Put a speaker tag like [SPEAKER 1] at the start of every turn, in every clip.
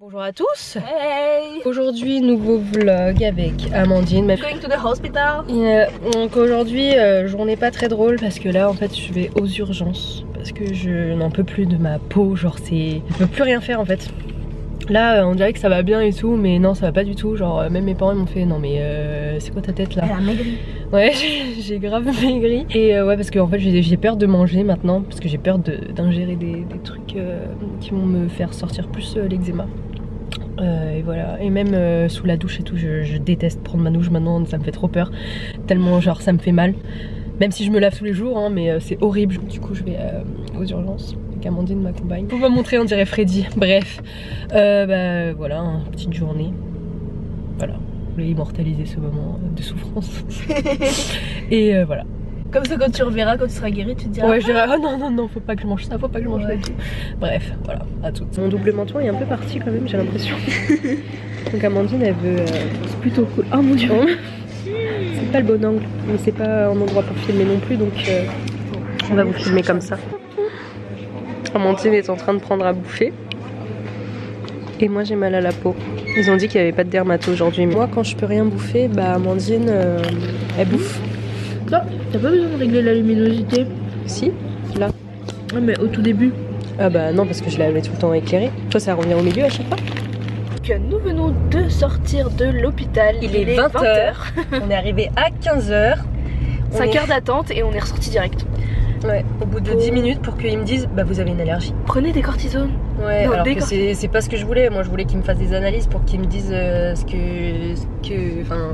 [SPEAKER 1] Bonjour à tous.
[SPEAKER 2] Hey.
[SPEAKER 1] Aujourd'hui nouveau vlog avec Amandine.
[SPEAKER 2] Going to the hospital.
[SPEAKER 1] Donc aujourd'hui journée pas très drôle parce que là en fait je vais aux urgences parce que je n'en peux plus de ma peau, genre je peux plus rien faire en fait. Là on dirait que ça va bien et tout mais non ça va pas du tout, genre même mes parents m'ont fait non mais c'est quoi ta tête là?
[SPEAKER 2] Elle a maigri.
[SPEAKER 1] Ouais j'ai grave maigri et ouais parce que en fait j'ai peur de manger maintenant parce que j'ai peur d'ingérer des trucs qui vont me faire sortir plus l'eczéma. Et voilà, et même sous la douche et tout, je déteste prendre ma douche maintenant, ça me fait trop peur, tellement genre ça me fait mal, même si je me lave tous les jours, hein, mais c'est horrible. Du coup je vais aux urgences, avec Amandine ma compagne. Pour pas montrer on dirait Freddy, bref, bah voilà, hein, petite journée, voilà, je voulais immortaliser ce moment de souffrance, et voilà.
[SPEAKER 2] Comme ça, quand tu reverras, quand tu seras guérie, tu te diras.
[SPEAKER 1] Ouais, je dirais, oh non, faut pas que je mange ça, faut pas que je mange ça et tout. Bref, voilà, à toutes. Mon double menton est un peu parti quand même, j'ai l'impression. Donc Amandine, elle veut. C'est plutôt cool. Oh mon dieu! C'est pas le bon angle, mais c'est pas un endroit pour filmer non plus, donc on va vous filmer comme ça. Amandine est en train de prendre à bouffer. Et moi j'ai mal à la peau. Ils ont dit qu'il n'y avait pas de dermato aujourd'hui. Moi, quand je peux rien bouffer, bah Amandine, elle bouffe.
[SPEAKER 2] Non, t'as pas besoin de régler la luminosité.
[SPEAKER 1] Si, là.
[SPEAKER 2] Ouais, mais au tout début.
[SPEAKER 1] Ah bah non, parce que je l'avais tout le temps éclairée. Toi, ça revient au milieu à chaque fois.
[SPEAKER 2] Que nous venons de sortir de l'hôpital.
[SPEAKER 1] Il est 20h. On est arrivé à 15h.
[SPEAKER 2] 5 heures d'attente et on est ressorti direct.
[SPEAKER 1] Ouais, au bout de 10 minutes pour qu'ils me disent bah vous avez une allergie.
[SPEAKER 2] Prenez des cortisones.
[SPEAKER 1] Ouais,
[SPEAKER 2] non,
[SPEAKER 1] alors que c'est pas ce que je voulais. Moi je voulais qu'ils me fassent des analyses pour qu'ils me disent enfin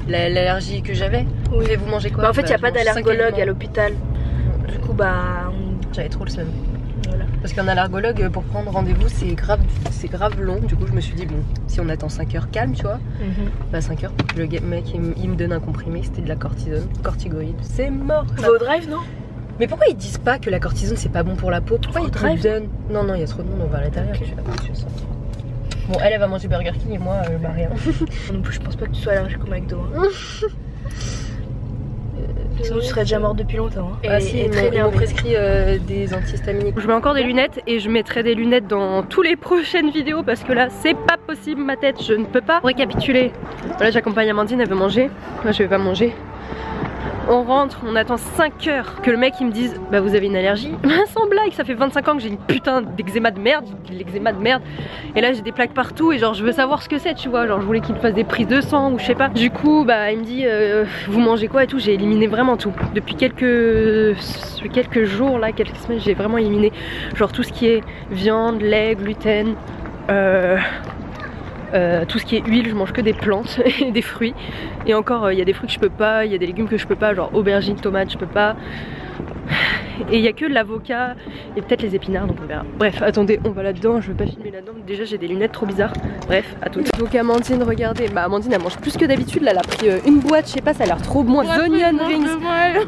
[SPEAKER 1] l'allergie que j'avais.
[SPEAKER 2] Oui.
[SPEAKER 1] Et vous mangez quoi?
[SPEAKER 2] Bah, en fait, il n'y a pas d'allergologue à l'hôpital. Du coup, bah.
[SPEAKER 1] J'avais trop le seum.
[SPEAKER 2] Voilà.
[SPEAKER 1] Parce qu'un allergologue, pour prendre rendez-vous, c'est grave long. Du coup, je me suis dit, bon, si on attend 5 heures calme, tu vois, bah 5 heures, le mec il me donne un comprimé, c'était de la cortisone, corticoïde. C'est mort.
[SPEAKER 2] On va au drive, non?
[SPEAKER 1] Mais pourquoi ils disent pas que la cortisone c'est pas bon pour la peau? Pourquoi ils te le donnent? Non, il y a trop de monde, on va à l'intérieur. Okay. Bon, elle va manger Burger King et moi, bah rien.
[SPEAKER 2] Non plus, je pense pas que tu sois allergique au McDo. Hein. Sinon tu serais déjà morte depuis longtemps. Hein.
[SPEAKER 1] Ah si, ils m'ont prescrit des antihistaminiques. Je mets encore des lunettes et je mettrai des lunettes dans toutes les prochaines vidéos parce que là c'est pas possible ma tête, je ne peux pas récapituler. Voilà, j'accompagne Amandine, elle veut manger. Moi je vais pas manger. On rentre, on attend 5 heures que le mec il me dise bah vous avez une allergie. Sans blague, ça fait 25 ans que j'ai une putain d'eczéma de merde, et là j'ai des plaques partout et genre je veux savoir ce que c'est, tu vois, genre je voulais qu'il me fasse des prises de sang ou je sais pas. Du coup bah il me dit vous mangez quoi et tout, j'ai éliminé vraiment tout. Depuis quelques jours là, quelques semaines, j'ai vraiment éliminé genre tout ce qui est viande, lait, gluten, tout ce qui est huile, je mange que des plantes et des fruits. Et encore, il y a des fruits que je peux pas, il y a des légumes que je peux pas, genre aubergines, tomates, je peux pas. Et il y a que l'avocat et peut-être les épinards, donc on verra. Bref, attendez, on va là-dedans, je veux pas filmer là-dedans. Déjà, j'ai des lunettes trop bizarres. Bref, à toutes. Donc Amandine, regardez, bah Amandine elle mange plus que d'habitude. Là, elle a pris une boîte, je sais pas, ça a l'air trop bon. Onion rings.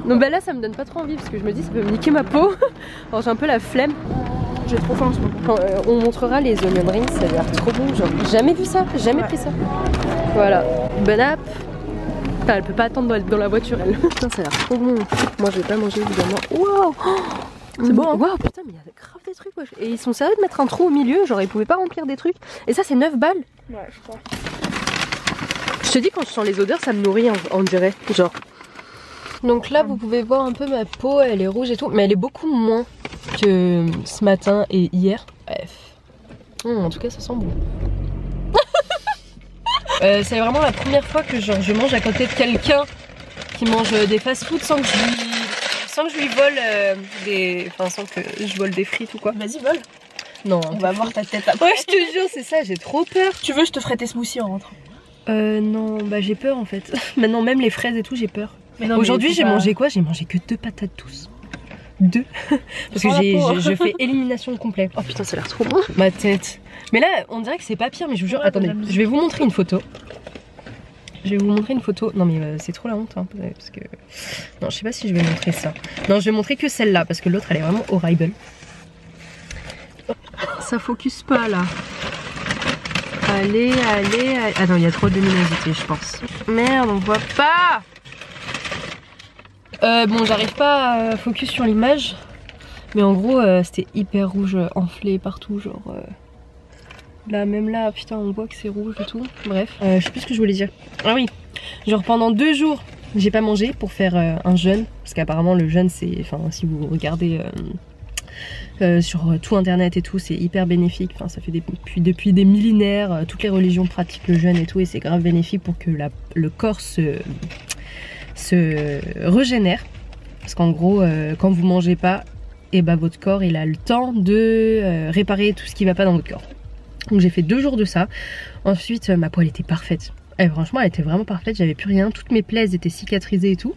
[SPEAKER 1] Donc bah là, ça me donne pas trop envie parce que je me dis, ça peut me niquer ma peau. Alors j'ai un peu la flemme.
[SPEAKER 2] J'ai trop faim en ce moment.
[SPEAKER 1] On montrera les onion rings, ça a l'air trop bon. Genre, jamais vu ça, jamais pris ça. Voilà, bon app. Putain, elle peut pas attendre dans la voiture, elle. Putain, ça a l'air trop bon. Moi, je vais pas manger évidemment. Waouh,
[SPEAKER 2] c'est bon. Hein.
[SPEAKER 1] Waouh, putain, mais il y a grave des trucs. Wesh. Et ils sont sérieux de mettre un trou au milieu, genre ils pouvaient pas remplir des trucs. Et ça, c'est 9 balles.
[SPEAKER 2] Ouais, je crois.
[SPEAKER 1] Je te dis, quand je sens les odeurs, ça me nourrit, on dirait. Genre. Donc là, vous pouvez voir un peu ma peau, elle est rouge et tout, mais elle est beaucoup moins que ce matin et hier. Bref. En tout cas, ça sent bon. C'est vraiment la première fois que genre, je mange à côté de quelqu'un qui mange des fast-food sans que je lui vole sans que je vole des frites ou quoi.
[SPEAKER 2] Vas-y, vole.
[SPEAKER 1] Non.
[SPEAKER 2] On va voir ta tête après.
[SPEAKER 1] Ouais, je te jure, c'est ça, j'ai trop peur.
[SPEAKER 2] Tu veux, je te ferai tes smoothies en rentrant.
[SPEAKER 1] Non, bah j'ai peur en fait. Maintenant, même les fraises et tout, j'ai peur. Aujourd'hui, j'ai mangé quoi? J'ai mangé que 2 patates douces. 2 parce que je fais élimination complète. Oh putain, ça a l'air trop bon. Ma tête. Mais là, on dirait que c'est pas pire, mais je vous jure, ouais, attendez, je vais vous montrer une photo. Non mais c'est trop la honte hein, parce que... Non, je sais pas si je vais montrer ça. Non, je vais montrer que celle-là parce que l'autre elle est vraiment horrible. Ça focus pas là. Allez. Ah non, il y a trop de luminosité, je pense. Merde, on voit pas. Bon, j'arrive pas à focus sur l'image. Mais en gros, c'était hyper rouge, enflé partout, genre... Là, même là, putain, on voit que c'est rouge et tout. Bref, je sais plus ce que je voulais dire. Ah oui, genre pendant 2 jours, j'ai pas mangé pour faire un jeûne. Parce qu'apparemment, le jeûne, c'est. Enfin, si vous regardez sur tout internet et tout, c'est hyper bénéfique. Enfin, ça fait depuis des millénaires, toutes les religions pratiquent le jeûne et tout. Et c'est grave bénéfique pour que le corps se régénère. Parce qu'en gros, quand vous mangez pas, et bah votre corps il a le temps de réparer tout ce qui va pas dans votre corps. Donc j'ai fait 2 jours de ça. Ensuite ma peau elle était parfaite. Et franchement elle était vraiment parfaite, j'avais plus rien. Toutes mes plaies étaient cicatrisées et tout.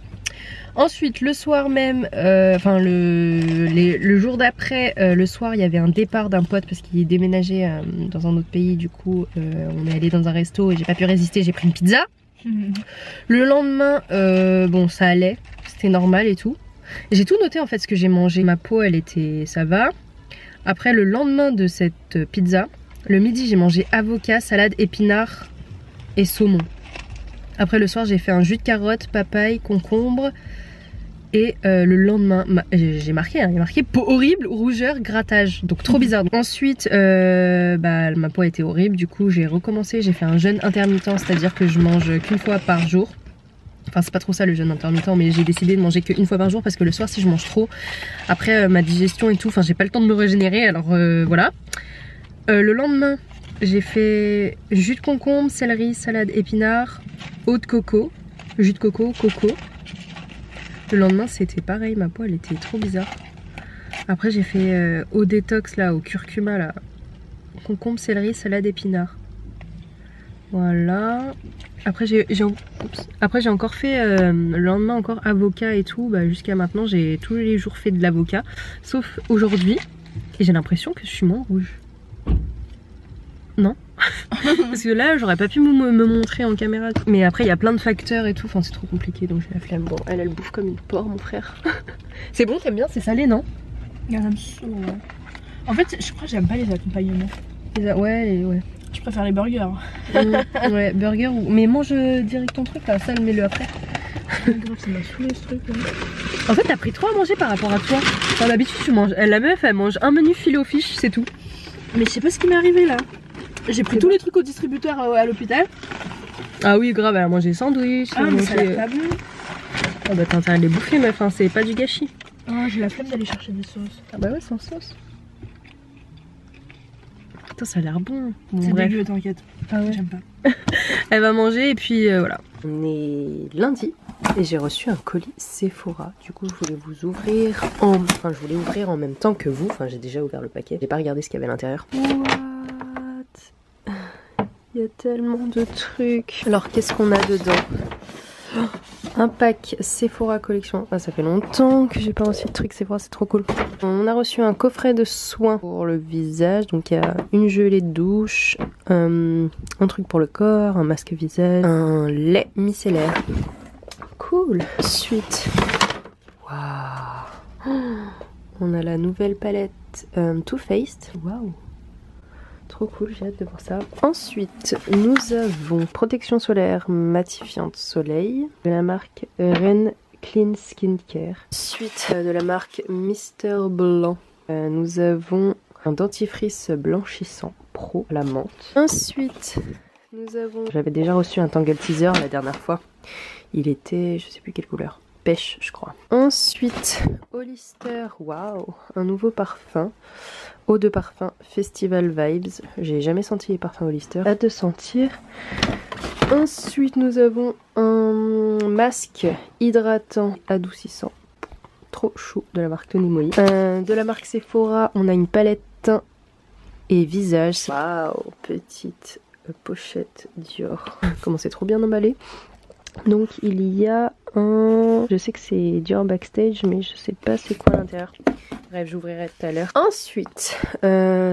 [SPEAKER 1] Ensuite le soir même, enfin le jour d'après, le soir il y avait un départ d'un pote parce qu'il déménageait dans un autre pays. Du coup on est allé dans un resto et j'ai pas pu résister, j'ai pris une pizza. Le lendemain bon ça allait, c'était normal et tout. J'ai tout noté en fait ce que j'ai mangé. Ma peau elle était, ça va. Après le lendemain de cette pizza, le midi j'ai mangé avocat, salade, épinards et saumon. Après le soir j'ai fait un jus de carotte, papaye, concombre. Et le lendemain, j'ai marqué, hein, il y a marqué peau horrible, rougeur, grattage. Donc trop bizarre. Ensuite, bah, ma peau était horrible. Du coup j'ai recommencé, j'ai fait un jeûne intermittent. C'est-à-dire que je mange qu'une fois par jour. Enfin c'est pas trop ça le jeûne intermittent, mais j'ai décidé de manger qu'une fois par jour parce que le soir si je mange trop, après ma digestion et tout, enfin j'ai pas le temps de me régénérer, alors voilà. Le lendemain j'ai fait jus de concombre, céleri, salade, épinards, eau de coco, jus de coco, coco. Le lendemain c'était pareil, ma peau elle était trop bizarre. Après j'ai fait eau détox là, au curcuma là, concombre, céleri, salade, épinards. Voilà. Après j'ai encore fait le lendemain encore avocat et tout. Bah, jusqu'à maintenant j'ai tous les jours fait de l'avocat. Sauf aujourd'hui. Et j'ai l'impression que je suis moins rouge. Non. Parce que là j'aurais pas pu me montrer en caméra. Mais après il y a plein de facteurs et tout. Enfin c'est trop compliqué donc j'ai la flemme. Bon elle bouffe comme une porc mon frère. C'est bon, t'aimes bien? C'est salé non?
[SPEAKER 2] J'aime ça. En fait je crois que j'aime pas les accompagnements.
[SPEAKER 1] Ouais.
[SPEAKER 2] Je préfère les burgers.
[SPEAKER 1] Ouais, burger ou... Mais mange direct ton truc là, ça mets-le après.
[SPEAKER 2] Grave, ça m'a saoulé ce truc là.
[SPEAKER 1] En fait t'as pris trop à manger par rapport à toi. Enfin, d'habitude tu manges, la meuf elle mange un menu filet aux fiches, c'est tout.
[SPEAKER 2] Mais je sais pas ce qui m'est arrivé là. J'ai pris tous les trucs au distributeur à l'hôpital.
[SPEAKER 1] Ah oui grave, elle a mangé sandwich.
[SPEAKER 2] Ah mais ça a l'air pas bon.
[SPEAKER 1] Ah bah t'as intérêt à les bouffer meuf, hein, c'est pas du gâchis.
[SPEAKER 2] Ah j'ai la flemme d'aller chercher des sauces.
[SPEAKER 1] Ah bah ouais sans sauce. Putain ça a l'air bon.
[SPEAKER 2] C'est dégueu t'inquiète.
[SPEAKER 1] Ah ouais.
[SPEAKER 2] J'aime pas.
[SPEAKER 1] Elle va manger et puis voilà. On est lundi et j'ai reçu un colis Sephora. Du coup je voulais ouvrir en même temps que vous. Enfin j'ai déjà ouvert le paquet. J'ai pas regardé ce qu'il y avait à l'intérieur. What? Il y a tellement de trucs. Alors qu'est-ce qu'on a dedans? Un pack Sephora collection. Ah, ça fait longtemps que j'ai pas reçu de trucs Sephora, c'est trop cool. On a reçu un coffret de soins pour le visage. Donc il y a une gelée de douche, un truc pour le corps, un masque visage, un lait micellaire. Cool. Ensuite, waouh, on a la nouvelle palette Too Faced. Waouh. Trop cool, j'ai hâte de voir ça. Ensuite, nous avons protection solaire matifiante soleil de la marque Ren Clean Skincare. Ensuite, de la marque Mister Blanc, nous avons un dentifrice blanchissant pro à la menthe. Ensuite, nous avons... J'avais déjà reçu un Tangle Teaser la dernière fois. Il était, je sais plus quelle couleur. Pêche, je crois. Ensuite, Hollister, waouh, un nouveau parfum. Eau de parfum Festival Vibes. J'ai jamais senti les parfums Hollister. Hâte de sentir. Ensuite, nous avons un masque hydratant adoucissant. Trop chou de la marque Tony Moly. De la marque Sephora, on a une palette teint et visage. Waouh, petite pochette Dior. Comment c'est trop bien emballé. Donc il y a un... Je sais que c'est Dior Backstage, mais je sais pas c'est quoi à l'intérieur. Bref, j'ouvrirai tout à l'heure. Ensuite,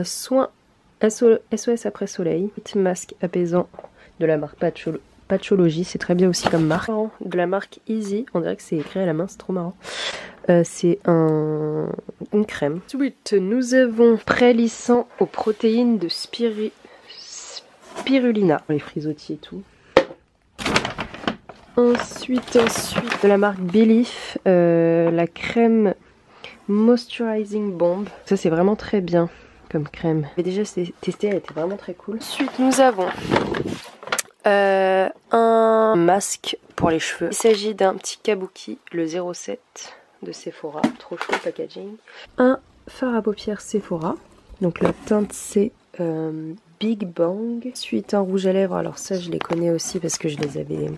[SPEAKER 1] soin SOS après soleil. Masque apaisant de la marque Patchology. C'est très bien aussi comme marque. De la marque Easy. On dirait que c'est écrit à la main, c'est trop marrant. C'est une crème. Ensuite, nous avons prélissant aux protéines de spirulina. Les frisottis et tout. Ensuite, de la marque Belief, la crème Moisturizing Bomb. Ça c'est vraiment très bien. comme crème. J'ai déjà testé, elle était vraiment très cool. Ensuite nous avons un masque pour les cheveux. Il s'agit d'un petit kabuki, le 07 de Sephora, trop chaud le packaging. Un fard à paupières Sephora, donc la teinte c'est Big Bang. Ensuite un rouge à lèvres, alors ça je les connais aussi parce que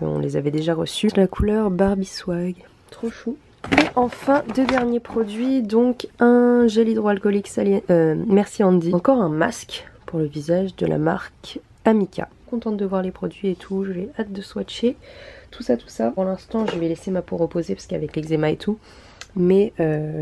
[SPEAKER 1] on les avait déjà reçus. La couleur Barbie Swag, trop chou. Et enfin deux derniers produits, donc un gel hydroalcoolique Merci Andy. Encore un masque pour le visage de la marque Amica. Contente de voir les produits et tout, j'ai hâte de swatcher tout ça. Pour l'instant je vais laisser ma peau reposer parce qu'avec l'eczéma et tout, mais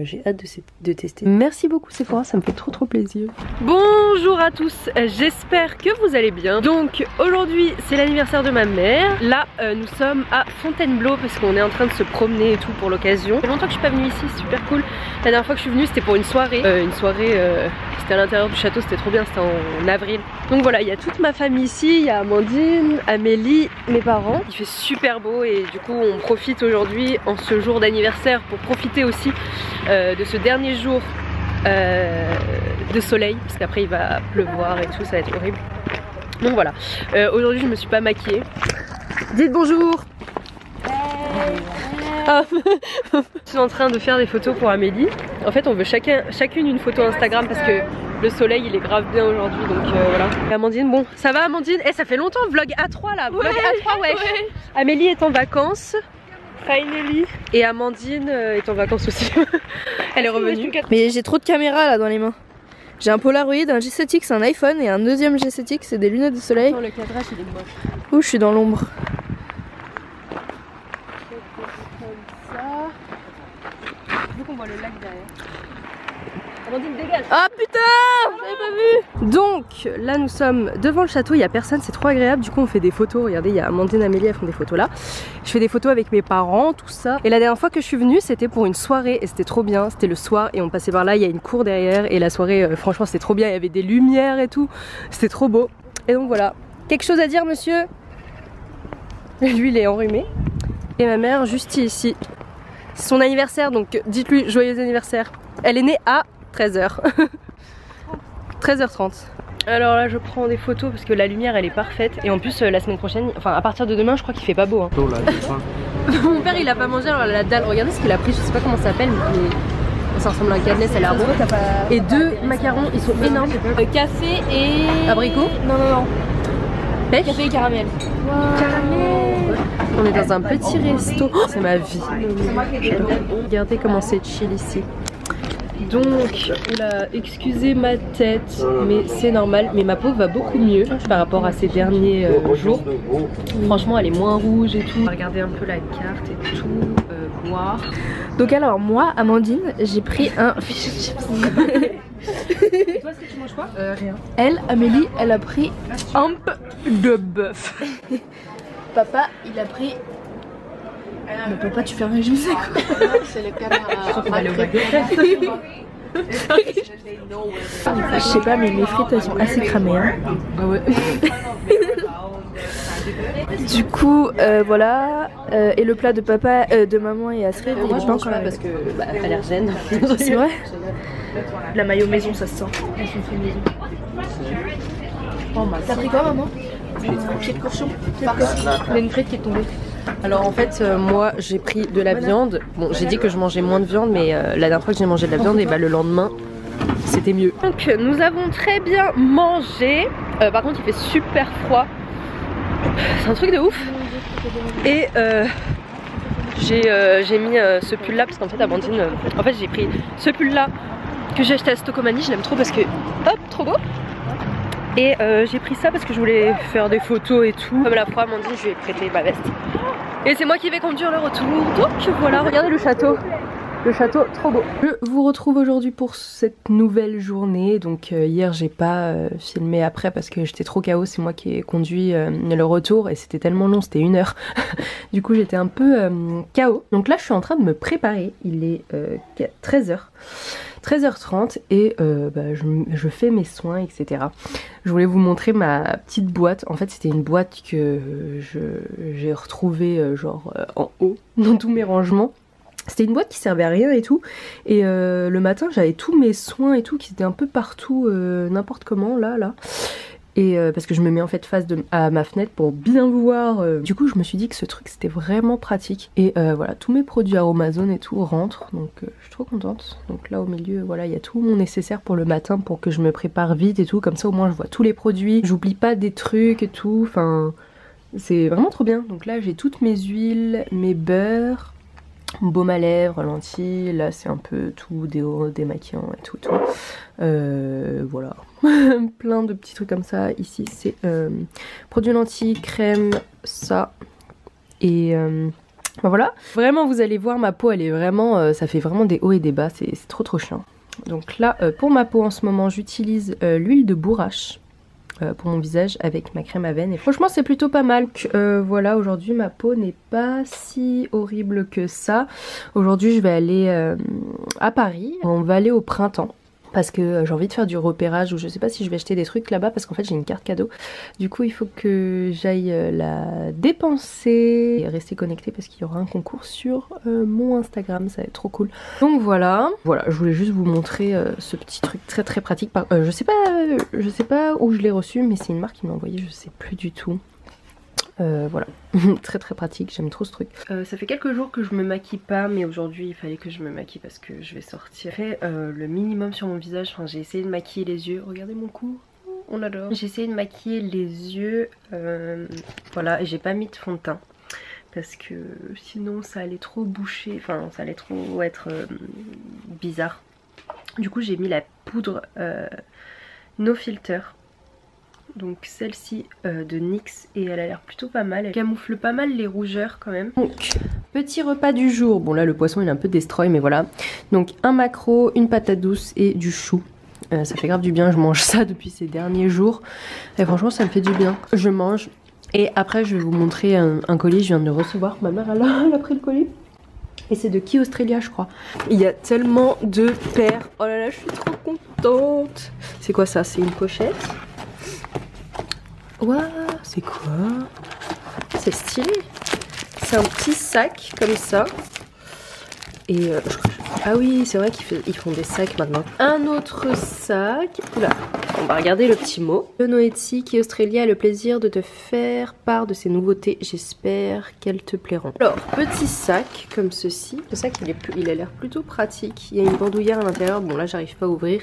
[SPEAKER 1] j'ai hâte de tester. Merci beaucoup Sephora, ça me fait trop plaisir. Bonjour à tous, j'espère que vous allez bien. Donc aujourd'hui c'est l'anniversaire de ma mère. Là nous sommes à Fontainebleau parce qu'on est en train de se promener et tout pour l'occasion. Ça fait longtemps que je suis pas venue ici, c'est super cool. La dernière fois que je suis venue c'était pour une soirée. C'était à l'intérieur du château, c'était trop bien, c'était en avril. Donc voilà, il y a toute ma famille ici, il y a Amandine, Amélie, mes parents. Il fait super beau et du coup on profite aujourd'hui en ce jour d'anniversaire pour profiter aussi de ce dernier jour de soleil, parce qu'après il va pleuvoir et tout, ça va être horrible. Donc voilà, aujourd'hui je me suis pas maquillée. Dites bonjour. Ah. Je suis en train de faire des photos pour Amélie. En fait on veut chacune une photo Instagram parce que le soleil il est grave bien aujourd'hui, donc voilà. Et Amandine, bon ça va Amandine? Eh ça fait longtemps, vlog A3 là, vlog A3 ouais. Amélie est en vacances. Finally. Et Amandine est en vacances aussi. Elle est revenue.
[SPEAKER 2] Mais j'ai trop de caméras là dans les mains. J'ai un Polaroid, un G7X, un iPhone et un deuxième G7X, c'est des lunettes de soleil.
[SPEAKER 1] Attends, le cadrage il est moche.
[SPEAKER 2] Ouh, je suis dans l'ombre.
[SPEAKER 1] Comme ça. Je veux qu'on voit le lac derrière. Amandine dégage.
[SPEAKER 2] Ah putain, j'avais pas vu. Donc là nous sommes devant le château, il n'y a personne, c'est trop agréable. Du coup on fait des photos, regardez il y a Amandine et Amélie, elles font des photos là. Je fais des photos avec mes parents, tout ça. Et la dernière fois que je suis venue c'était pour une soirée et c'était trop bien. C'était le soir et on passait par là, il y a une cour derrière. Et la soirée franchement c'était trop bien, il y avait des lumières et tout. C'était trop beau. Et donc voilà. Quelque chose à dire monsieur? Lui il est enrhumé. Et ma mère juste ici. C'est son anniversaire donc dites-lui joyeux anniversaire. Elle est née à 13h. 13h30. Alors là je prends des photos parce que la lumière elle est parfaite. Et en plus la semaine prochaine, enfin à partir de demain je crois qu'il fait pas beau hein. Mon père il a pas mangé, alors la dalle, regardez ce qu'il a pris, je sais pas comment ça s'appelle mais ça ressemble à un cadenas, ça a l'air bon. Et deux macarons, ils sont énormes.
[SPEAKER 3] Café et...
[SPEAKER 2] Abricot?
[SPEAKER 3] Non.
[SPEAKER 2] Pêche?
[SPEAKER 3] Café et caramel.
[SPEAKER 2] Wow. Caramel. On est dans un petit resto. Oh, c'est ma vie. Regardez comment c'est chill ici. Donc, là, excusez ma tête, mais c'est normal. Mais ma peau va beaucoup mieux par rapport à ces derniers jours. Franchement, elle est moins rouge et tout. Regardez un peu la carte et tout, boire. Donc alors, moi, Amandine, j'ai pris un fish and chips.
[SPEAKER 1] Et toi, est-ce que tu manges quoi?
[SPEAKER 2] Rien. Elle, Amélie, elle a pris un peu de bœuf. Papa, il a pris... Mais papa, tu fais un régime sec quoi.
[SPEAKER 3] C'est le caméra.
[SPEAKER 2] Je sais pas, mais mes frites elles sont assez cramées hein.
[SPEAKER 1] Ah ouais.
[SPEAKER 2] Du coup voilà et le plat de papa, de maman et Astrid.
[SPEAKER 1] Moi je mange pas parce que bah, elle a l'air zen.
[SPEAKER 2] C'est vrai. La maillot maison ça se sent. Elles sont fait maison. T'as pris quoi maman? Pied de cochon. Il y a une frite qui est tombée.
[SPEAKER 1] Alors en fait moi j'ai pris de la viande. Bon j'ai dit que je mangeais moins de viande mais la dernière fois que j'ai mangé de la viande et bah le lendemain c'était mieux. Donc nous avons très bien mangé. Par contre il fait super froid. C'est un truc de ouf. Et j'ai mis ce pull là parce qu'en fait Amandine en fait j'ai pris ce pull là que j'ai acheté à Stocomanie. Je l'aime trop parce que hop trop beau. Et j'ai pris ça parce que je voulais faire des photos et tout. Comme la fois Amandine je lui ai prêté ma veste. Et c'est moi qui vais conduire le retour. Donc voilà, regardez le château. Le château, trop beau. Je vous retrouve aujourd'hui pour cette nouvelle journée. Donc hier j'ai pas filmé après parce que j'étais trop KO. C'est moi qui ai conduit le retour et c'était tellement long, c'était 1 heure. Du coup j'étais un peu KO. Donc là je suis en train de me préparer. Il est 13h. 13h30 et je fais mes soins etc. Je voulais vous montrer ma petite boîte. En fait c'était une boîte que j'ai retrouvée genre en haut dans tous mes rangements.
[SPEAKER 2] C'était une boîte qui servait à rien et tout. Et le matin j'avais tous mes soins et tout qui étaient un peu partout, n'importe comment là. Et parce que je me mets en fait face à ma fenêtre pour bien voir. Du coup je me suis dit que ce truc c'était vraiment pratique. Et voilà, tous mes produits Aromazone et tout rentrent. Donc je suis trop contente. Donc là au milieu, voilà, il y a tout mon nécessaire pour le matin pour que je me prépare vite et tout. Comme ça au moins je vois tous les produits. J'oublie pas des trucs et tout. Enfin, c'est vraiment trop bien. Donc là j'ai toutes mes huiles, mes beurres, baume à lèvres, lentilles. Là c'est un peu tout, démaquillant et tout. Voilà. Plein de petits trucs comme ça. Ici c'est produits lentilles, crème, ça. Et ben voilà. Vraiment vous allez voir ma peau, elle est vraiment, ça fait vraiment des hauts et des bas. C'est trop chiant. Donc là pour ma peau en ce moment j'utilise l'huile de bourrache. Pour mon visage avec ma crème Aven et franchement c'est plutôt pas mal. Voilà, aujourd'hui ma peau n'est pas si horrible que ça. Aujourd'hui je vais aller à Paris, on va aller au printemps parce que j'ai envie de faire du repérage ou je sais pas si je vais acheter des trucs là-bas parce qu'en fait j'ai une carte cadeau. Du coup il faut que j'aille la dépenser et rester connectée parce qu'il y aura un concours sur mon Instagram, ça va être trop cool. Donc voilà, je voulais juste vous montrer ce petit truc très pratique. Je sais pas où je l'ai reçu mais c'est une marque qui m'a envoyé, je sais plus du tout. Voilà, très pratique, j'aime trop ce truc. Ça fait quelques jours que je me maquille pas, mais aujourd'hui il fallait que je me maquille parce que je vais sortir. J'ai fait le minimum sur mon visage, enfin, j'ai essayé de maquiller les yeux, regardez mon cou, on adore. J'ai essayé de maquiller les yeux, voilà, et j'ai pas mis de fond de teint. Parce que sinon ça allait trop boucher, enfin ça allait trop être bizarre. Du coup j'ai mis la poudre No Filter. Donc celle-ci de NYX et elle a l'air plutôt pas mal. Elle camoufle pas mal les rougeurs quand même. Donc petit repas du jour. Bon là le poisson il est un peu destroy mais voilà. Donc un maquereau, une patate douce et du chou. Ça fait grave du bien, je mange ça depuis ces derniers jours. Et franchement ça me fait du bien. Je mange et après je vais vous montrer un colis, je viens de le recevoir. Ma mère elle a pris le colis. Et c'est de Key Australia je crois. Il y a tellement de paires. Oh là là je suis trop contente. C'est quoi ça? C'est une pochette. Waouh, c'est quoi? C'est stylé. C'est un petit sac comme ça. Et ah oui, c'est vrai qu'ils font des sacs maintenant. Un autre sac. Oula, on va regarder le petit mot. Le Noétie qui Australia a le plaisir de te faire part de ses nouveautés. J'espère qu'elles te plairont. Alors, petit sac comme ceci. Le sac il a l'air plutôt pratique. Il y a une bandoulière à l'intérieur. Bon là j'arrive pas à ouvrir.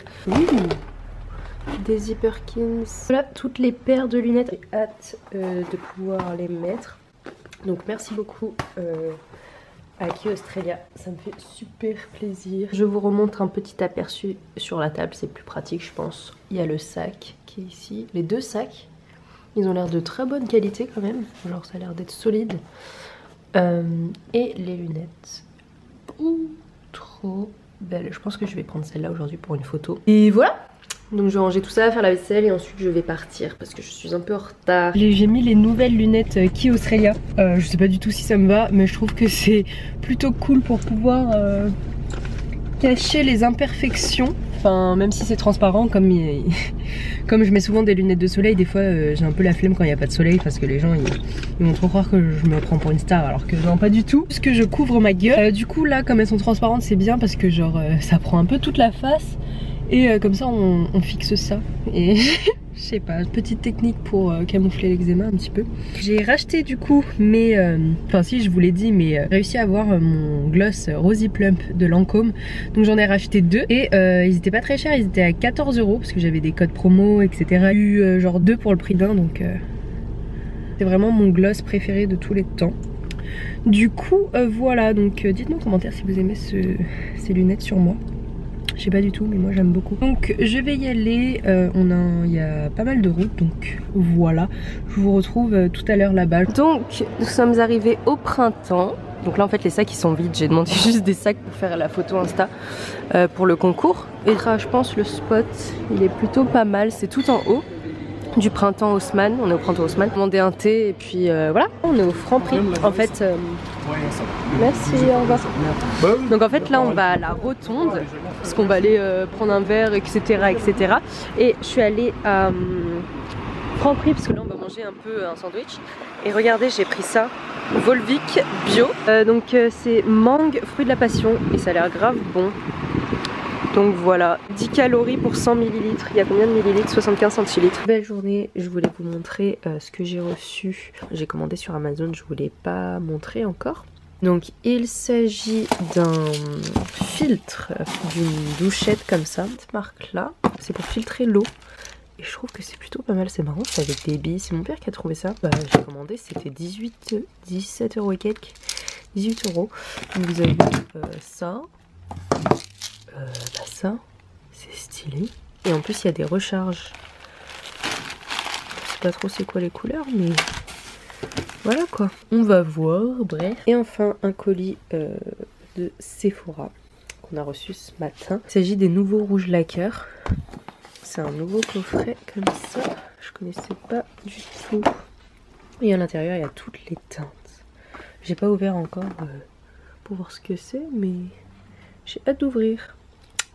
[SPEAKER 2] Daisy Perkins. Voilà toutes les paires de lunettes. J'ai hâte de pouvoir les mettre. Donc merci beaucoup à Key Australia. Ça me fait super plaisir. Je vous remontre un petit aperçu sur la table. C'est plus pratique je pense. Il y a le sac qui est ici. Les deux sacs. Ils ont l'air de très bonne qualité quand même. Genre ça a l'air d'être solide. Et les lunettes. Ouh, trop belle. Je pense que je vais prendre celle-là aujourd'hui pour une photo. Et voilà. Donc je vais ranger tout ça, faire la vaisselle et ensuite je vais partir parce que je suis un peu en retard. J'ai mis les nouvelles lunettes Key Australia. Je sais pas du tout si ça me va mais je trouve que c'est plutôt cool pour pouvoir cacher les imperfections. Enfin même si c'est transparent comme je mets souvent des lunettes de soleil, des fois j'ai un peu la flemme quand il n'y a pas de soleil parce que les gens ils vont trop croire que je me prends pour une star alors que non pas du tout. Parce que je couvre ma gueule. Du coup là comme elles sont transparentes c'est bien parce que genre ça prend un peu toute la face. Et comme ça on fixe ça. Et je sais pas, petite technique pour camoufler l'eczéma un petit peu. J'ai racheté du coup mes... Enfin si je vous l'ai dit mais réussi à avoir mon gloss Rosy Plump de Lancôme. Donc j'en ai racheté deux. Et ils étaient pas très chers, ils étaient à 14 € parce que j'avais des codes promo etc. J'ai eu genre deux pour le prix d'un donc... C'est vraiment mon gloss préféré de tous les temps. Du coup voilà, donc dites-moi en commentaire si vous aimez ces lunettes sur moi. Je sais pas du tout mais moi j'aime beaucoup. Donc je vais y aller, il y a pas mal de routes donc voilà. Je vous retrouve tout à l'heure là-bas. Donc nous sommes arrivés au printemps. Donc là en fait les sacs ils sont vides, j'ai demandé juste des sacs pour faire la photo Insta pour le concours. Et là je pense le spot il est plutôt pas mal, c'est tout en haut. Du printemps Haussmann, on est au printemps Haussmann. On a demandé un thé et puis voilà, on est au Franprix. En fait, merci, au revoir. Donc en fait là on va à la rotonde parce qu'on va aller prendre un verre etc. Et je suis allée à Franprix parce que là on va manger un peu un sandwich. Et regardez j'ai pris ça, Volvic bio. Donc c'est mangue, fruit de la passion et ça a l'air grave bon. Donc voilà, 10 calories pour 100 ml. Il y a combien de millilitres? 75 centilitres. Belle journée, je voulais vous montrer ce que j'ai reçu. J'ai commandé sur Amazon, je voulais pas montrer encore. Donc il s'agit d'un filtre, d'une douchette comme ça, cette marque là. C'est pour filtrer l'eau. Et je trouve que c'est plutôt pas mal, c'est marrant, c'est avec des billes. C'est mon père qui a trouvé ça. Bah, j'ai commandé, c'était 17 € et quelques. 18 €. Donc vous avez ça. Ça, c'est stylé. Et en plus il y a des recharges. Je sais pas trop c'est quoi les couleurs, mais voilà quoi. On va voir, bref. Et enfin un colis de Sephora qu'on a reçu ce matin. Il s'agit des nouveaux rouges laqueurs. C'est un nouveau coffret comme ça. Je connaissais pas du tout. Et à l'intérieur il y a toutes les teintes. J'ai pas ouvert encore pour voir ce que c'est, mais j'ai hâte d'ouvrir.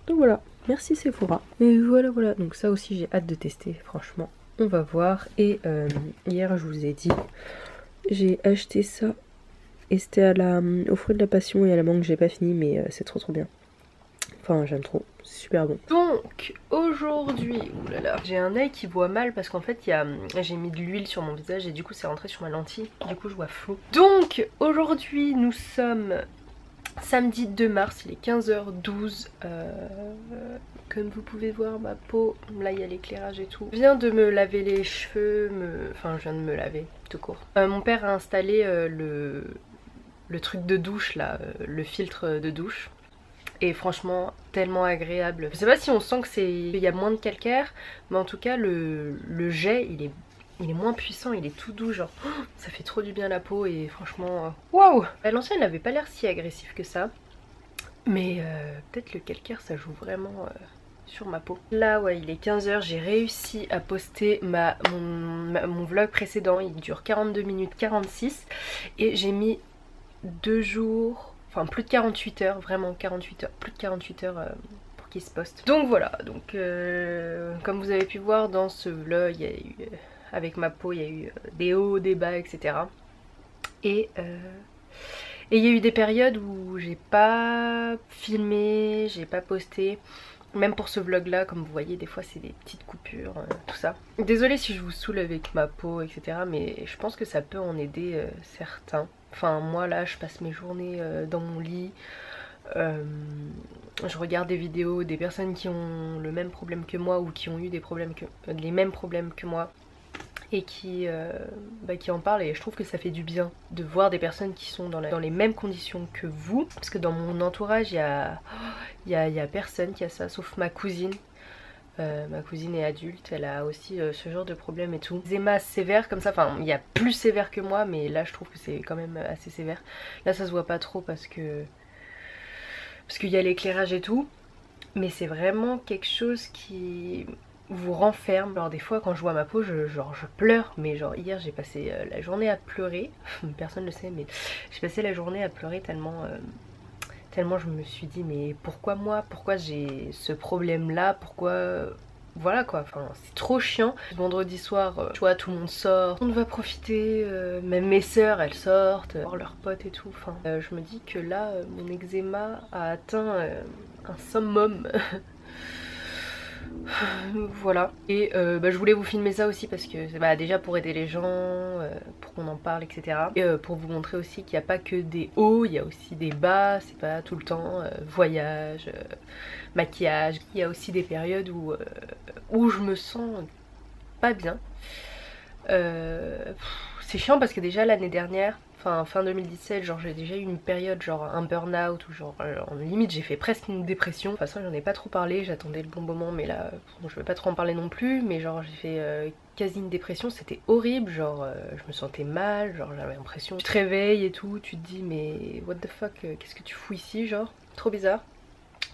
[SPEAKER 2] Donc voilà, merci Sephora. Et voilà, donc ça aussi j'ai hâte de tester, franchement. On va voir. Et hier je vous ai dit, j'ai acheté ça. Et c'était au fruit de la passion et à la mangue, j'ai pas fini, mais c'est trop bien. Enfin j'aime trop, c'est super bon. Donc aujourd'hui, oulala, j'ai un œil qui voit mal parce qu'en fait j'ai mis de l'huile sur mon visage et du coup c'est rentré sur ma lentille. Du coup je vois flou. Donc aujourd'hui nous sommes samedi 2 mars, il est 15h12. Comme vous pouvez voir, ma peau, là il y a l'éclairage et tout. Je viens de me laver les cheveux, enfin je viens de me laver tout court. Mon père a installé le truc de douche là, le filtre de douche. Et franchement tellement agréable. Je sais pas si on sent qu'il y a moins de calcaire, mais en tout cas le jet il est moins puissant, il est tout doux, genre ça fait trop du bien à la peau et franchement waouh. À l'ancienne elle n'avait pas l'air si agressif que ça, mais peut-être le calcaire ça joue vraiment sur ma peau. Là ouais il est 15 h, j'ai réussi à poster mon vlog précédent, il dure 42 minutes 46 et j'ai mis 2 jours, enfin plus de 48 heures, vraiment 48 heures, plus de 48 heures pour qu'il se poste. Donc voilà, donc comme vous avez pu voir dans ce vlog, il y a eu avec ma peau il y a eu des hauts, des bas, etc. Et il y a eu des périodes où j'ai pas filmé, j'ai pas posté. Même pour ce vlog là, comme vous voyez, des fois c'est des petites coupures, tout ça. Désolée si je vous saoule avec ma peau, etc. Mais je pense que ça peut en aider certains. Enfin moi là je passe mes journées dans mon lit. Je regarde des vidéos des personnes qui ont le même problème que moi ou qui ont eu les mêmes problèmes que moi. Et qui en parlent et je trouve que ça fait du bien de voir des personnes qui sont dans les mêmes conditions que vous. Parce que dans mon entourage il y a personne qui a ça sauf ma cousine. Ma cousine est adulte, elle a aussi ce genre de problème et tout. Eczéma sévère comme ça, enfin il y a plus sévère que moi mais là je trouve que c'est quand même assez sévère. Là ça se voit pas trop parce qu'il y a l'éclairage et tout. Mais c'est vraiment quelque chose qui vous renferme. Alors des fois quand je vois ma peau je pleure, mais genre hier j'ai passé la journée à pleurer. Personne ne le sait mais j'ai passé la journée à pleurer tellement je me suis dit mais pourquoi moi, pourquoi j'ai ce problème là, pourquoi voilà quoi, enfin c'est trop chiant. Vendredi soir tu vois tout le monde sort, on va profiter, même mes sœurs elles sortent, voir leurs potes et tout, enfin je me dis que là mon eczéma a atteint un summum. Voilà. Et je voulais vous filmer ça aussi parce que déjà pour aider les gens, pour qu'on en parle, etc. Et pour vous montrer aussi qu'il n'y a pas que des hauts, il y a aussi des bas, c'est pas tout le temps voyage, maquillage. Il y a aussi des périodes où je me sens pas bien. C'est chiant parce que déjà l'année dernière, fin 2017, genre j'ai déjà eu une période genre un burn-out ou genre en limite j'ai fait presque une dépression. De toute façon j'en ai pas trop parlé, j'attendais le bon moment mais là bon, je vais pas trop en parler non plus, mais genre j'ai fait quasi une dépression, c'était horrible, genre je me sentais mal, genre j'avais l'impression, tu te réveilles et tout, tu te dis mais what the fuck, qu'est-ce que tu fous ici, genre trop bizarre.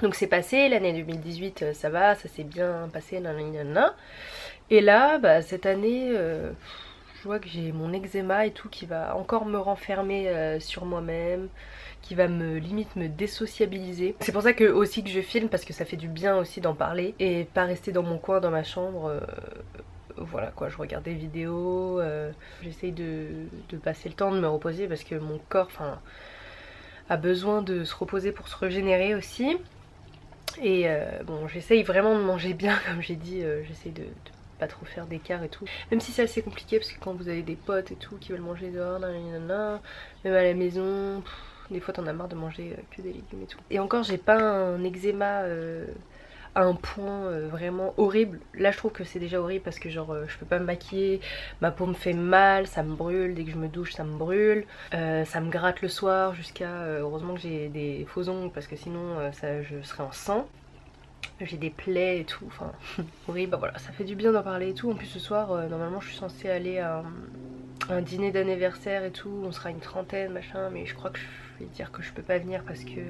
[SPEAKER 2] Donc c'est passé, l'année 2018 ça va, ça s'est bien passé, nanana. Et là cette année je vois que j'ai mon eczéma et tout qui va encore me renfermer sur moi-même, qui va limite me désociabiliser. C'est pour ça que aussi que je filme, parce que ça fait du bien aussi d'en parler et pas rester dans mon coin dans ma chambre
[SPEAKER 1] voilà quoi, je regarde des vidéos, j'essaye de passer le temps de me reposer parce que mon corps a besoin de se reposer pour se régénérer aussi. Et bon, j'essaye vraiment de manger bien, comme j'ai dit, j'essaye de pas trop faire d'écart et tout. Même si c'est assez compliqué parce que quand vous avez des potes et tout qui veulent manger dehors, nanana, même à la maison, des fois t'en as marre de manger que des légumes et tout. Et encore j'ai pas un eczéma à un point vraiment horrible. Là je trouve que c'est déjà horrible parce que genre je peux pas me maquiller, ma peau me fait mal, ça me brûle, dès que je me douche ça me brûle, ça me gratte le soir jusqu'à heureusement que j'ai des faux ongles parce que sinon je serais en sang. J'ai des plaies et tout, enfin horrible. Bah voilà, ça fait du bien d'en parler et tout. En plus ce soir normalement je suis censée aller à un dîner d'anniversaire et tout, on sera une trentaine machin, mais je crois que je vais dire que je peux pas venir parce que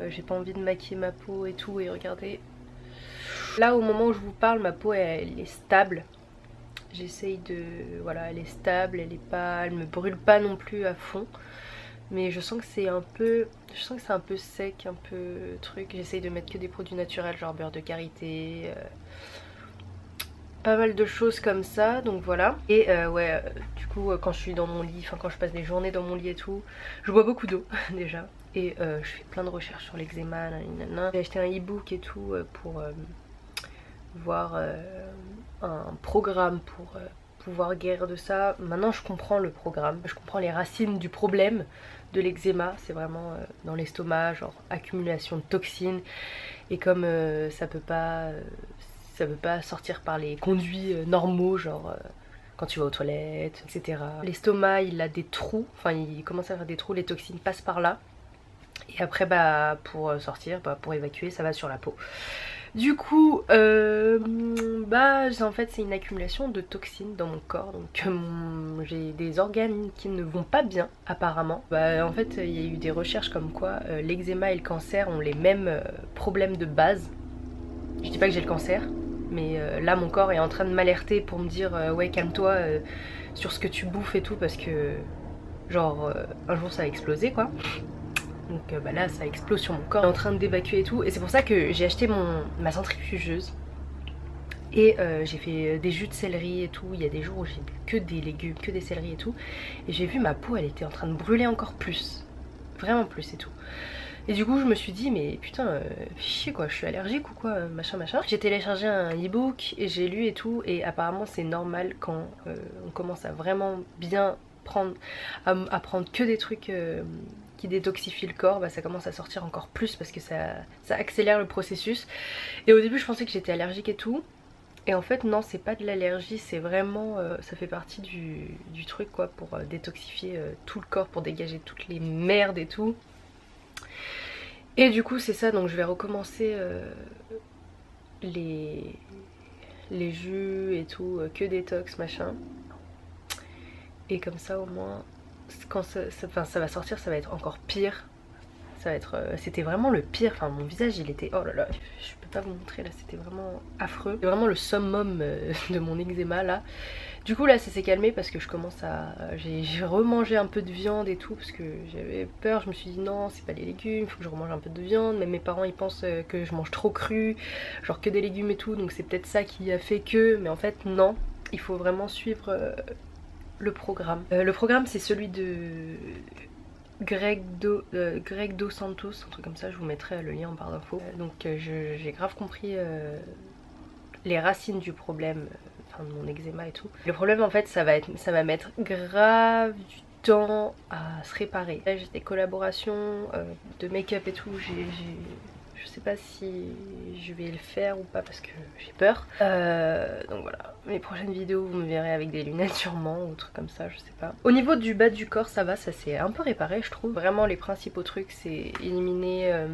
[SPEAKER 1] j'ai pas envie de maquiller ma peau et tout. Et regardez, là au moment où je vous parle ma peau elle est stable. J'essaye de... voilà, elle est stable, elle me brûle pas non plus à fond. Mais je sens que c'est un peu... je sens que c'est un peu sec, un peu truc. J'essaye de mettre que des produits naturels, genre beurre de karité, pas mal de choses comme ça, donc voilà. Et ouais, du coup quand je suis dans mon lit, enfin quand je passe des journées dans mon lit et tout, je bois beaucoup d'eau déjà. Et je fais plein de recherches sur l'eczéma, j'ai acheté un e-book et tout pour voir un programme pour pouvoir guérir de ça. Maintenant je comprends le programme, je comprends les racines du problème de l'eczéma, c'est vraiment dans l'estomac, genre accumulation de toxines. Et comme ça peut pas sortir par les conduits normaux, genre quand tu vas aux toilettes, etc. L'estomac il a des trous, enfin il commence à faire des trous, les toxines passent par là. Et après bah pour sortir, bah, pour évacuer, ça va sur la peau. Du coup, bah en fait c'est une accumulation de toxines dans mon corps, donc j'ai des organes qui ne vont pas bien apparemment. Bah en fait il y a eu des recherches comme quoi l'eczéma et le cancer ont les mêmes problèmes de base. Je dis pas que j'ai le cancer, mais là mon corps est en train de m'alerter pour me dire ouais calme-toi sur ce que tu bouffes et tout parce que genre un jour ça va exploser quoi. Donc bah là ça explose sur mon corps, en train d'évacuer et tout. Et c'est pour ça que j'ai acheté ma centrifugeuse. Et j'ai fait des jus de céleri et tout. Il y a des jours où j'ai bu que des légumes, que des céleris et tout. Et j'ai vu ma peau elle était en train de brûler encore plus. Vraiment plus et tout. Et du coup je me suis dit mais putain chier quoi, je suis allergique ou quoi, machin machin. J'ai téléchargé un e-book et j'ai lu et tout. Et apparemment c'est normal quand on commence à vraiment bien à prendre que des trucs qui détoxifient le corps, bah ça commence à sortir encore plus parce que ça accélère le processus. Et au début je pensais que j'étais allergique et tout. Et en fait non, c'est pas de l'allergie, c'est vraiment ça fait partie du truc quoi, pour détoxifier tout le corps, pour dégager toutes les merdes et tout. Et du coup c'est ça, donc je vais recommencer les jus et tout, que détox machin. Et comme ça au moins quand ça va sortir ça va être encore pire. Ça va être c'était vraiment le pire, enfin mon visage il était, oh là là, je peux pas vous montrer là, c'était vraiment affreux. C'est vraiment le summum de mon eczéma là. Du coup là ça s'est calmé parce que je commence à... j'ai remangé un peu de viande et tout parce que j'avais peur, je me suis dit non c'est pas les légumes, il faut que je remange un peu de viande. Même mes parents ils pensent que je mange trop cru, genre que des légumes et tout, donc c'est peut-être ça qui a fait que... Mais en fait non, il faut vraiment suivre le programme. Le programme c'est celui de Greg Dos Santos, un truc comme ça, je vous mettrai le lien en barre d'infos. Donc j'ai grave compris les racines du problème, de mon eczéma et tout. Le problème en fait ça va mettre grave du temps à se réparer. Là j'ai des collaborations de make-up et tout, je sais pas si je vais le faire ou pas parce que j'ai peur. Donc voilà, mes prochaines vidéos vous me verrez avec des lunettes sûrement ou trucs comme ça, je sais pas. Au niveau du bas du corps ça va, ça s'est un peu réparé je trouve. Vraiment les principaux trucs c'est éliminer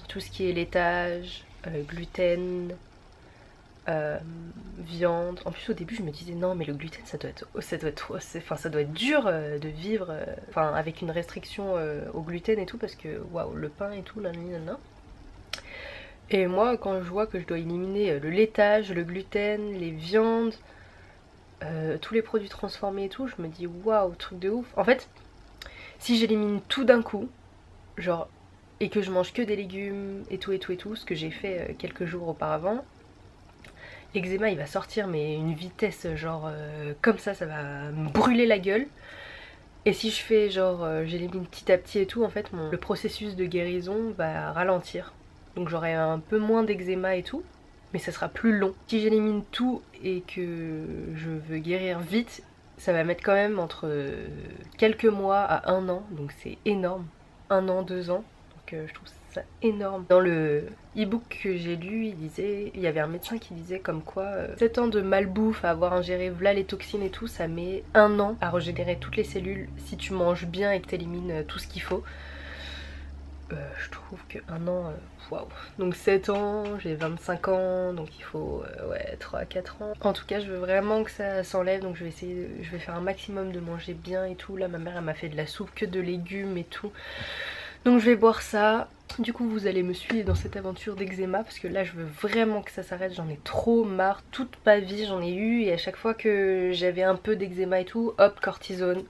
[SPEAKER 1] tout ce qui est laitage, gluten, viande. En plus au début je me disais non mais le gluten ça doit être dur de vivre avec une restriction au gluten et tout parce que waouh le pain et tout nanana. Et moi quand je vois que je dois éliminer le laitage, le gluten, les viandes, tous les produits transformés et tout, je me dis waouh truc de ouf. En fait si j'élimine tout d'un coup genre et que je mange que des légumes et tout, ce que j'ai fait quelques jours auparavant, eczéma il va sortir mais une vitesse genre comme ça va me brûler la gueule. Et si je fais genre j'élimine petit à petit et tout, en fait le processus de guérison va ralentir. Donc j'aurai un peu moins d'eczéma et tout, mais ça sera plus long. Si j'élimine tout et que je veux guérir vite, ça va mettre quand même entre quelques mois à 1 an, donc c'est énorme. 1 an, 2 ans, donc je trouve ça énorme. Dans le e-book que j'ai lu, il y avait un médecin qui disait comme quoi 7 ans de malbouffe à avoir ingéré v'là les toxines et tout, ça met 1 an à régénérer toutes les cellules si tu manges bien et que tu élimines tout ce qu'il faut. Je trouve que 1 an, waouh. Donc 7 ans, j'ai 25 ans, donc il faut ouais 3-4 ans. En tout cas je veux vraiment que ça s'enlève, donc je vais faire un maximum de manger bien et tout. Là ma mère elle m'a fait de la soupe que de légumes et tout. Donc je vais boire ça. Du coup vous allez me suivre dans cette aventure d'eczéma parce que là je veux vraiment que ça s'arrête, j'en ai trop marre. Toute ma vie j'en ai eu et à chaque fois que j'avais un peu d'eczéma et tout, hop, cortisone.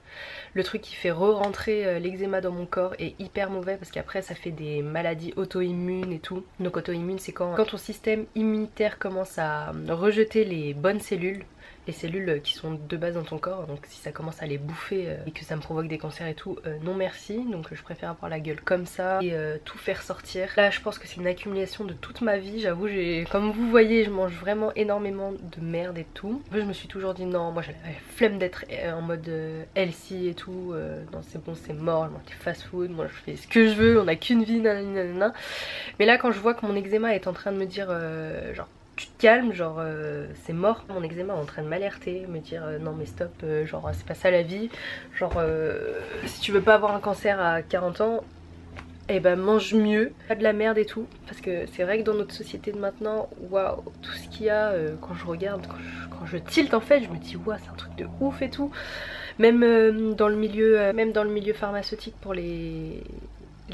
[SPEAKER 1] Le truc qui fait re-rentrer l'eczéma dans mon corps est hyper mauvais parce qu'après ça fait des maladies auto-immunes et tout. Donc auto-immune c'est quand ton système immunitaire commence à rejeter les bonnes cellules. Les cellules qui sont de base dans ton corps, donc si ça commence à les bouffer et que ça me provoque des cancers et tout, non merci. Donc je préfère avoir la gueule comme ça et tout faire sortir. Là je pense que c'est une accumulation de toute ma vie, j'avoue, comme vous voyez je mange vraiment énormément de merde et tout. Je me suis toujours dit non, moi j'avais la flemme d'être en mode healthy et tout, non c'est bon c'est mort, je mange des fast food, moi je fais ce que je veux, on a qu'une vie, nanana. Mais là quand je vois que mon eczéma est en train de me dire genre tu te calmes, genre c'est mort. Mon eczéma est en train de m'alerter, me dire non mais stop, genre c'est pas ça la vie. Genre si tu veux pas avoir un cancer à 40 ans, eh ben mange mieux, pas de la merde et tout. Parce que c'est vrai que dans notre société de maintenant, waouh, tout ce qu'il y a, quand je regarde, quand je tilte en fait, je me dis waouh c'est un truc de ouf et tout. Même dans le milieu pharmaceutique pour les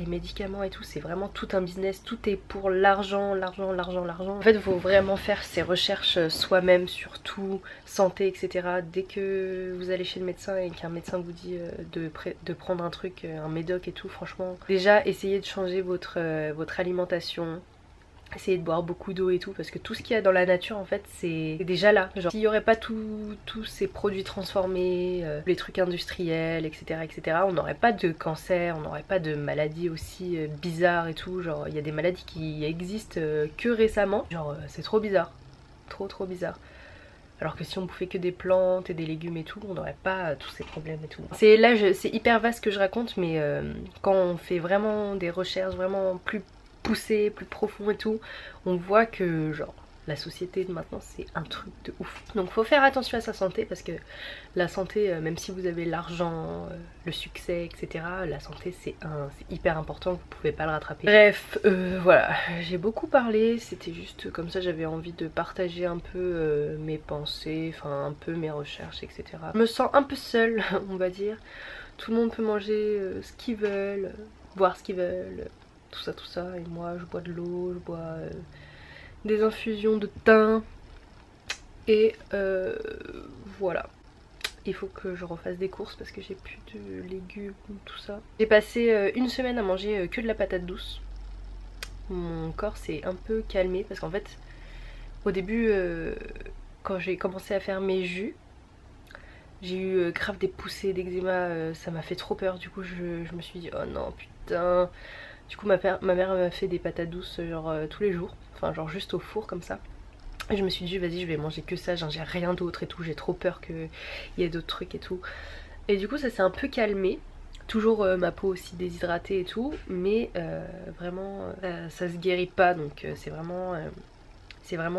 [SPEAKER 1] médicaments et tout, c'est vraiment tout un business, tout est pour l'argent, l'argent, l'argent, l'argent. En fait il faut vraiment faire ses recherches soi-même sur tout, santé etc. Dès que vous allez chez le médecin et qu'un médecin vous dit de prendre un truc, un médoc et tout, franchement déjà essayez de changer votre alimentation. Essayez de boire beaucoup d'eau et tout parce que tout ce qu'il y a dans la nature en fait c'est déjà là. Genre s'il n'y aurait pas tous ces produits transformés, les trucs industriels etc, on n'aurait pas de cancer, on n'aurait pas de maladies aussi bizarres et tout. Genre il y a des maladies qui existent que récemment. Genre c'est trop bizarre, trop bizarre. Alors que si on bouffait que des plantes et des légumes et tout, on n'aurait pas tous ces problèmes et tout. C'est hyper vaste ce que je raconte, mais quand on fait vraiment des recherches vraiment plus poussé, plus profond et tout, on voit que genre la société de maintenant c'est un truc de ouf. Donc faut faire attention à sa santé parce que la santé, même si vous avez l'argent, le succès etc, la santé c'est hyper important, vous pouvez pas le rattraper. Bref, voilà, j'ai beaucoup parlé, c'était juste comme ça, j'avais envie de partager un peu mes pensées, enfin un peu mes recherches etc. Je me sens un peu seule on va dire, tout le monde peut manger ce qu'ils veulent, boire ce qu'ils veulent, tout ça, et moi je bois de l'eau, je bois des infusions de thym et voilà. Il faut que je refasse des courses parce que j'ai plus de légumes, tout ça. J'ai passé 1 semaine à manger que de la patate douce. Mon corps s'est un peu calmé parce qu'en fait au début quand j'ai commencé à faire mes jus, j'ai eu grave des poussées d'eczéma, ça m'a fait trop peur. Du coup je me suis dit oh non putain. Du coup ma mère m'a fait des patates douces genre tous les jours, enfin genre juste au four comme ça. Et je me suis dit vas-y je vais manger que ça, j'ai rien d'autre et tout, j'ai trop peur qu'il y ait d'autres trucs et tout. Et du coup ça s'est un peu calmé, toujours ma peau aussi déshydratée et tout, mais vraiment ça se guérit pas, donc c'est vraiment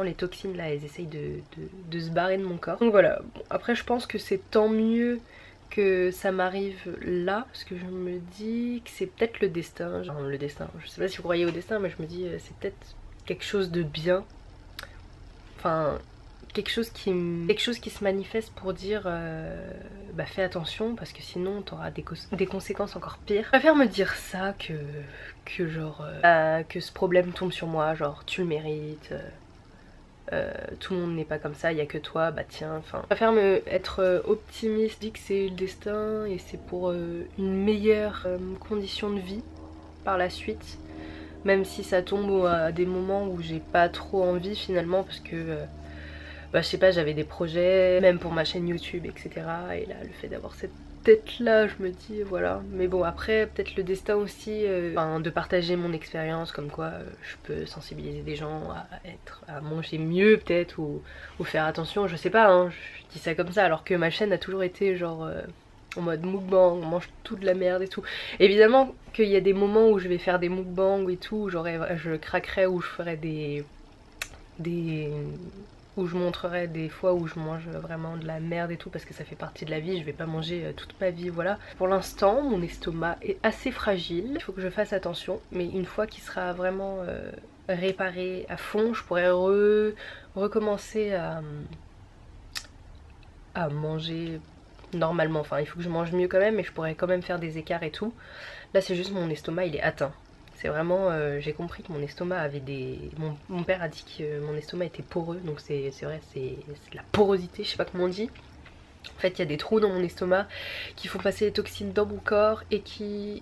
[SPEAKER 1] les toxines là, elles essayent de se barrer de mon corps. Donc voilà, bon, après je pense que c'est tant mieux que ça m'arrive là, parce que je me dis que c'est peut-être le destin, genre le destin, je sais pas si vous croyez au destin, mais je me dis c'est peut-être quelque chose de bien, enfin quelque chose qui se manifeste pour dire bah fais attention parce que sinon t'auras des conséquences encore pires. Je préfère me dire ça que genre que ce problème tombe sur moi, genre tu le mérites, tout le monde n'est pas comme ça, il n'y a que toi, bah tiens, enfin. Je préfère être optimiste, je dis que c'est le destin et c'est pour une meilleure condition de vie par la suite. Même si ça tombe à des moments où j'ai pas trop envie finalement parce que bah je sais pas, j'avais des projets, même pour ma chaîne YouTube, etc. Et là, le fait d'avoir cette tête là, je me dis voilà. Mais bon, après peut-être le destin aussi, de partager mon expérience, comme quoi je peux sensibiliser des gens à manger mieux peut-être, ou faire attention, je sais pas, hein, je dis ça comme ça, alors que ma chaîne a toujours été genre en mode mukbang, on mange tout de la merde et tout. Évidemment qu'il y a des moments où je vais faire des mukbangs et tout, genre je craquerai, où je ferai où je montrerai des fois où je mange vraiment de la merde et tout, parce que ça fait partie de la vie, je vais pas manger toute ma vie, voilà. Pour l'instant mon estomac est assez fragile, il faut que je fasse attention, mais une fois qu'il sera vraiment réparé à fond, je pourrais recommencer à manger normalement. Enfin il faut que je mange mieux quand même, mais je pourrais quand même faire des écarts et tout. Là c'est juste mon estomac, il est atteint. C'est vraiment, j'ai compris que mon estomac avait des... Mon père a dit que mon estomac était poreux, donc c'est vrai, c'est de la porosité, je sais pas comment on dit. En fait il y a des trous dans mon estomac qui font passer les toxines dans mon corps et qui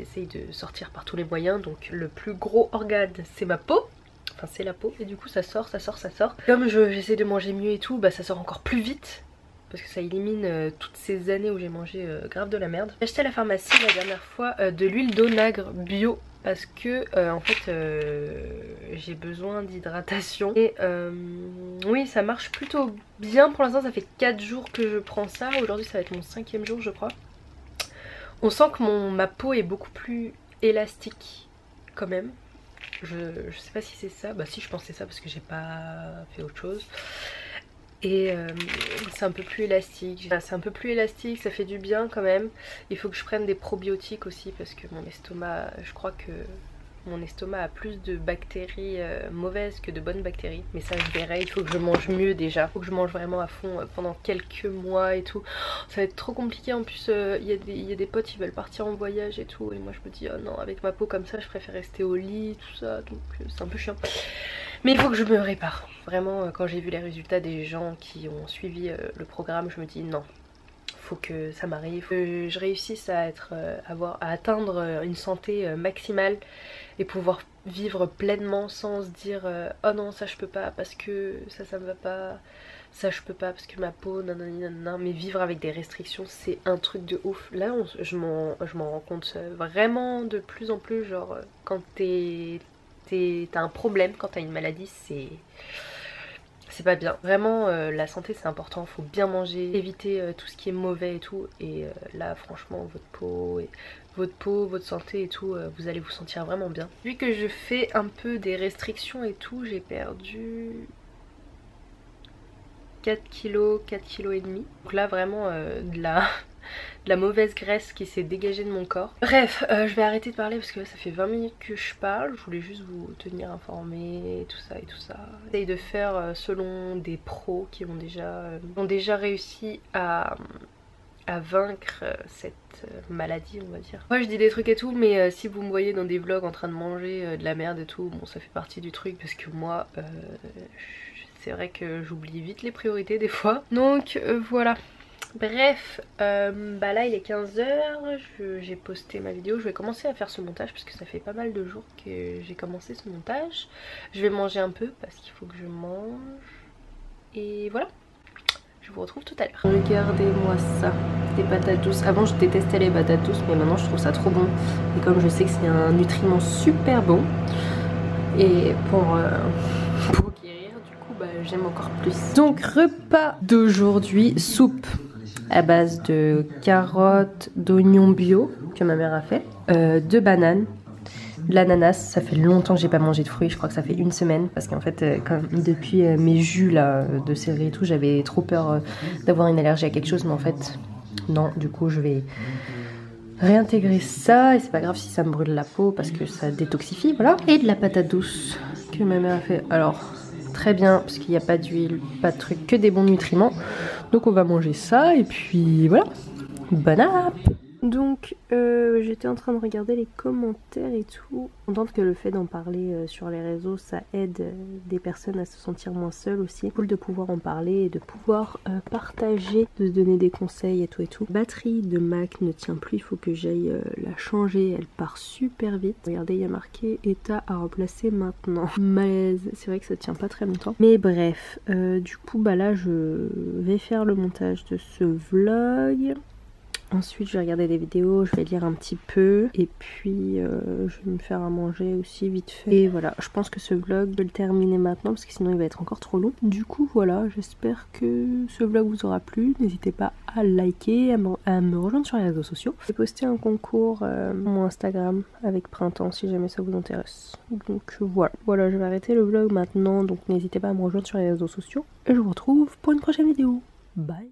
[SPEAKER 1] essayent de sortir par tous les moyens. Donc le plus gros organe c'est ma peau, enfin c'est la peau, et du coup ça sort. Comme j'essaie de manger mieux et tout, bah ça sort encore plus vite, parce que ça élimine toutes ces années où j'ai mangé grave de la merde. J'ai acheté à la pharmacie la dernière fois de l'huile d'onagre bio, parce que en fait j'ai besoin d'hydratation. Et oui, ça marche plutôt bien pour l'instant, ça fait 4 jours que je prends ça. Aujourd'hui ça va être mon 5e jour je crois. On sent que ma peau est beaucoup plus élastique quand même. Je sais pas si c'est ça, bah si je pense que c'est ça parce que j'ai pas fait autre chose. Et c'est un peu plus élastique, ça fait du bien quand même. Il faut que je prenne des probiotiques aussi, parce que mon estomac, je crois que mon estomac a plus de bactéries mauvaises que de bonnes bactéries. Mais ça je verrai, il faut que je mange mieux déjà, il faut que je mange vraiment à fond pendant quelques mois et tout. Ça va être trop compliqué, en plus il y a des potes qui veulent partir en voyage et tout, et moi je me dis oh non, avec ma peau comme ça je préfère rester au lit, tout ça, donc c'est un peu chiant. Mais il faut que je me répare. Vraiment, quand j'ai vu les résultats des gens qui ont suivi le programme, je me dis non, faut que ça m'arrive, que je réussisse à atteindre une santé maximale et pouvoir vivre pleinement sans se dire oh non ça je peux pas parce que ça me va pas, ça je peux pas parce que ma peau nanani nanana. Mais vivre avec des restrictions c'est un truc de ouf. Là je m'en rends compte vraiment de plus en plus, genre quand t'as un problème, quand t'as une maladie, c'est pas bien. Vraiment la santé c'est important, faut bien manger, éviter tout ce qui est mauvais et tout. Et là franchement votre peau, votre santé et tout, vous allez vous sentir vraiment bien. Vu que je fais un peu des restrictions et tout, j'ai perdu 4 kg et demi. Donc là vraiment de la mauvaise graisse qui s'est dégagée de mon corps. Bref, je vais arrêter de parler parce que là ça fait 20 minutes que je parle. Je voulais juste vous tenir informés, tout ça et tout ça. J'essaye de faire selon des pros qui ont déjà réussi à vaincre cette maladie, on va dire. Moi je dis des trucs et tout, mais si vous me voyez dans des vlogs en train de manger de la merde et tout, bon ça fait partie du truc, parce que moi c'est vrai que j'oublie vite les priorités des fois. Donc voilà. Bref, bah là il est 15 h, j'ai posté ma vidéo, je vais commencer à faire ce montage parce que ça fait pas mal de jours que j'ai commencé ce montage. Je vais manger un peu parce qu'il faut que je mange. Et voilà, je vous retrouve tout à l'heure. Regardez-moi ça, des patates douces. Avant je détestais les patates douces, mais maintenant je trouve ça trop bon. Et comme je sais que c'est un nutriment super bon, et pour guérir, du coup bah, j'aime encore plus. Donc repas d'aujourd'hui, soupe à base de carottes, d'oignons bio que ma mère a fait, de bananes, de l'ananas. Ça fait longtemps que j'ai pas mangé de fruits, je crois que ça fait une semaine, parce qu'en fait depuis mes jus là de céleri et tout, j'avais trop peur d'avoir une allergie à quelque chose, mais en fait non, du coup je vais réintégrer ça, et c'est pas grave si ça me brûle la peau parce que ça détoxifie, voilà. Et de la patate douce que ma mère a fait, alors très bien parce qu'il n'y a pas d'huile, pas de truc, que des bons nutriments. Donc on va manger ça et puis voilà, bon app.
[SPEAKER 2] Donc j'étais en train de regarder les commentaires et tout. Contente que le fait d'en parler sur les réseaux, ça aide des personnes à se sentir moins seules aussi. Cool de pouvoir en parler et de pouvoir partager, de se donner des conseils et tout et tout. Batterie de Mac ne tient plus, il faut que j'aille la changer, elle part super vite. Regardez, il y a marqué état à remplacer maintenant. Malaise, c'est vrai que ça tient pas très longtemps. Mais bref, du coup bah là je vais faire le montage de ce vlog. Ensuite je vais regarder des vidéos, je vais lire un petit peu et puis je vais me faire à manger aussi vite fait. Et voilà, je pense que ce vlog, je vais le terminer maintenant parce que sinon il va être encore trop long. Du coup voilà, j'espère que ce vlog vous aura plu. N'hésitez pas à liker, à me rejoindre sur les réseaux sociaux. J'ai posté un concours sur mon Instagram avec Printemps si jamais ça vous intéresse. Donc voilà, je vais arrêter le vlog maintenant, donc n'hésitez pas à me rejoindre sur les réseaux sociaux. Et je vous retrouve pour une prochaine vidéo. Bye.